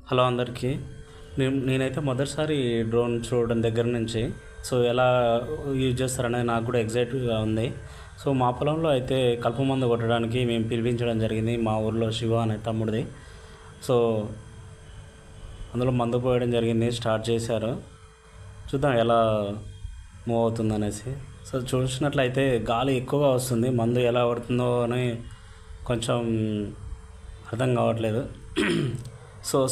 Hello అందరికీ. నేనైతే మొదటిసారి డ్రోన్ చూడడం దగ్గర నుంచి ఎలా యూజ్ చేస్తారనేది నాకు కూడా ఎగ్జైట్‌గా ఉంది. మా పొలంలో అయితే కలుపు మందు కొట్టడానికి మేము పిలిపించడం జరిగింది. మా ఊర్లో శివ అనే తమ్ముడిది. సో, అందులో మందు పోయడం జరిగింది. స్టార్ట్ చేశారు. చూద్దాం ఎలా మూవ్ అవుతుందనేసి. చూసినట్లయితే గాలి ఎక్కువగా వస్తుంది. మందు ఎలా పడుతుందో అని కొంచెం అర్థం కావట్లేదు.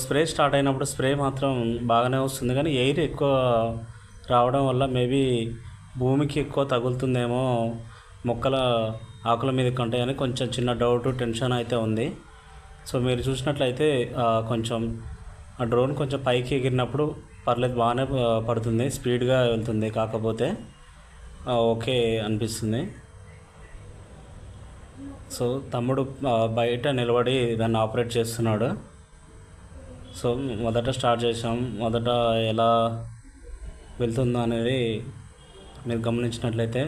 స్ప్రే స్టార్ట్ అయినప్పుడు స్ప్రే మాత్రం బాగానే వస్తుంది, కానీ ఎయిర్ ఎక్కువ రావడం వల్ల మేబీ భూమికి ఎక్కువ తగులుతుందేమో, మొక్కల ఆకుల మీద కంటే అని కొంచెం చిన్న డౌట్, టెన్షన్ అయితే ఉంది. మీరు చూసినట్లయితే కొంచెం ఆ డ్రోన్ కొంచెం పైకి ఎగిరినప్పుడు పర్లేదు, బాగానే పడుతుంది, స్పీడ్గా వెళ్తుంది. కాకపోతే ఓకే అనిపిస్తుంది. తమ్ముడు బయట నిలబడి దాన్ని ఆపరేట్ చేస్తున్నాడు. మొదట స్టార్ట్ చేసాం. మొదట ఎలా వెళ్తుందో అనేది మీరు గమనించినట్లయితే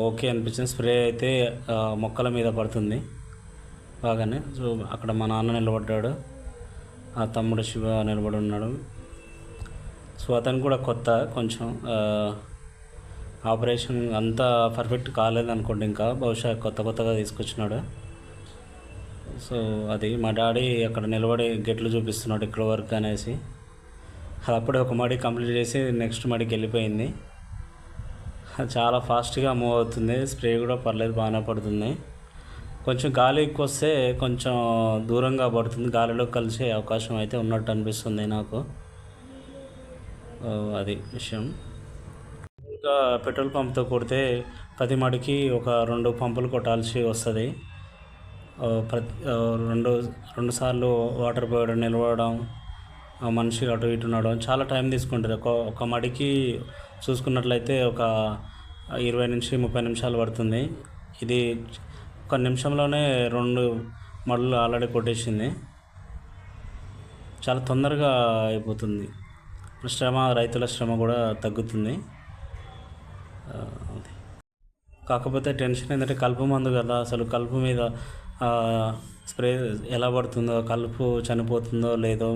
ఓకే అనిపించింది. స్ప్రే అయితే మొక్కల మీద పడుతుంది బాగానే. అక్కడ మా నాన్న నిలబడ్డాడు, ఆ తమ్ముడు శివ నిలబడి ఉన్నాడు. అతను కూడా కొత్త, కొంచెం ఆపరేషన్ అంతా పర్ఫెక్ట్ కాలేదనుకోండి, ఇంకా బహుశా కొత్తగా తీసుకొచ్చినాడు. అది మా డాడీ అక్కడ నిలబడి గెట్లు చూపిస్తున్నాడు ఇక్కడ వరకు అనేసి. అది అప్పుడే ఒక మడి కంప్లీట్ చేసి నెక్స్ట్ మడికి వెళ్ళిపోయింది. చాలా ఫాస్ట్గా మూవ్ అవుతుంది. స్ప్రే కూడా పర్లేదు, బాగానే పడుతుంది. కొంచెం గాలి ఎక్కువ వస్తే కొంచెం దూరంగా పడుతుంది, గాలిలో కలిసే అవకాశం అయితే ఉన్నట్టు అనిపిస్తుంది నాకు. అది విషయం. ఇంకా పెట్రోల్ పంప్తో కొడితే ప్రతి మడికి ఒక 2 పంపులు కొట్టాల్సి వస్తుంది. రెండు సార్లు వాటర్ పోయడం, నిలవడం, మనిషి అటు ఇటు నడవడం చాలా టైం తీసుకుంటుంది. ఒక మడికి చూసుకున్నట్లయితే ఒక 20-30 నిమిషాలు పడుతుంది. ఇది ఒక నిమిషంలోనే 2 మడులు ఆల్రెడీ కొట్టేసింది. చాలా తొందరగా అయిపోతుంది. రైతుల శ్రమ కూడా తగ్గుతుంది. కాకపోతే టెన్షన్ ఏంటంటే కలుపు మందు కదా, అసలు కలుపు మీద స్ప్రే ఎలా పడుతుందో, కలుపు చనిపోతుందో లేదో,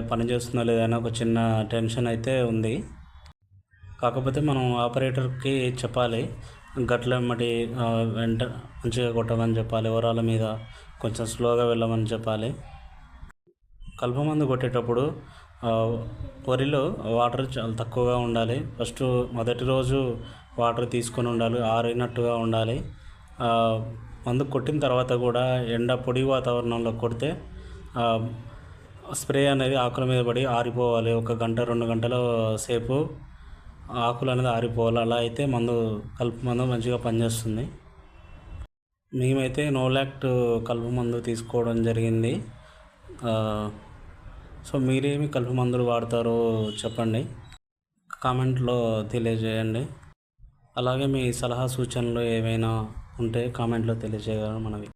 పని చేస్తుందో లేదో అని ఒక చిన్న టెన్షన్ అయితే ఉంది. కాకపోతే మనం ఆపరేటర్కి చెప్పాలి, గట్ల వెంబడి మంచిగా కొట్టమని చెప్పాలి, ఓరాల మీద కొంచెం స్లోగా వెళ్ళమని చెప్పాలి. కలుపు మందు కొట్టేటప్పుడు వరిలో వాటర్ చాలా తక్కువగా ఉండాలి. ఫస్ట్ మొదటి రోజు వాటర్ తీసుకొని ఉండాలి, ఆరినట్టుగా ఉండాలి. మందు కొట్టిన తర్వాత కూడా ఎండ, పొడి వాతావరణంలో కొడితే స్ప్రే అనేది ఆకుల మీద పడి ఆరిపోవాలి. 1 గంట 2 గంటల సేపు ఆకులు అనేది ఆరిపోవాలి. అలా అయితే కలుపు మందు మంచిగా పనిచేస్తుంది. మేమైతే నోలాక్ట్ కలుపు మందు తీసుకోవడం జరిగింది. మీరేమి కలుపు మందులు వాడతారో చెప్పండి, కామెంట్లో తెలియజేయండి. అలాగే మీ సలహా సూచనలు ఏవైనా ఉంటే కామెంట్లో తెలియజేయగలరు మనవి.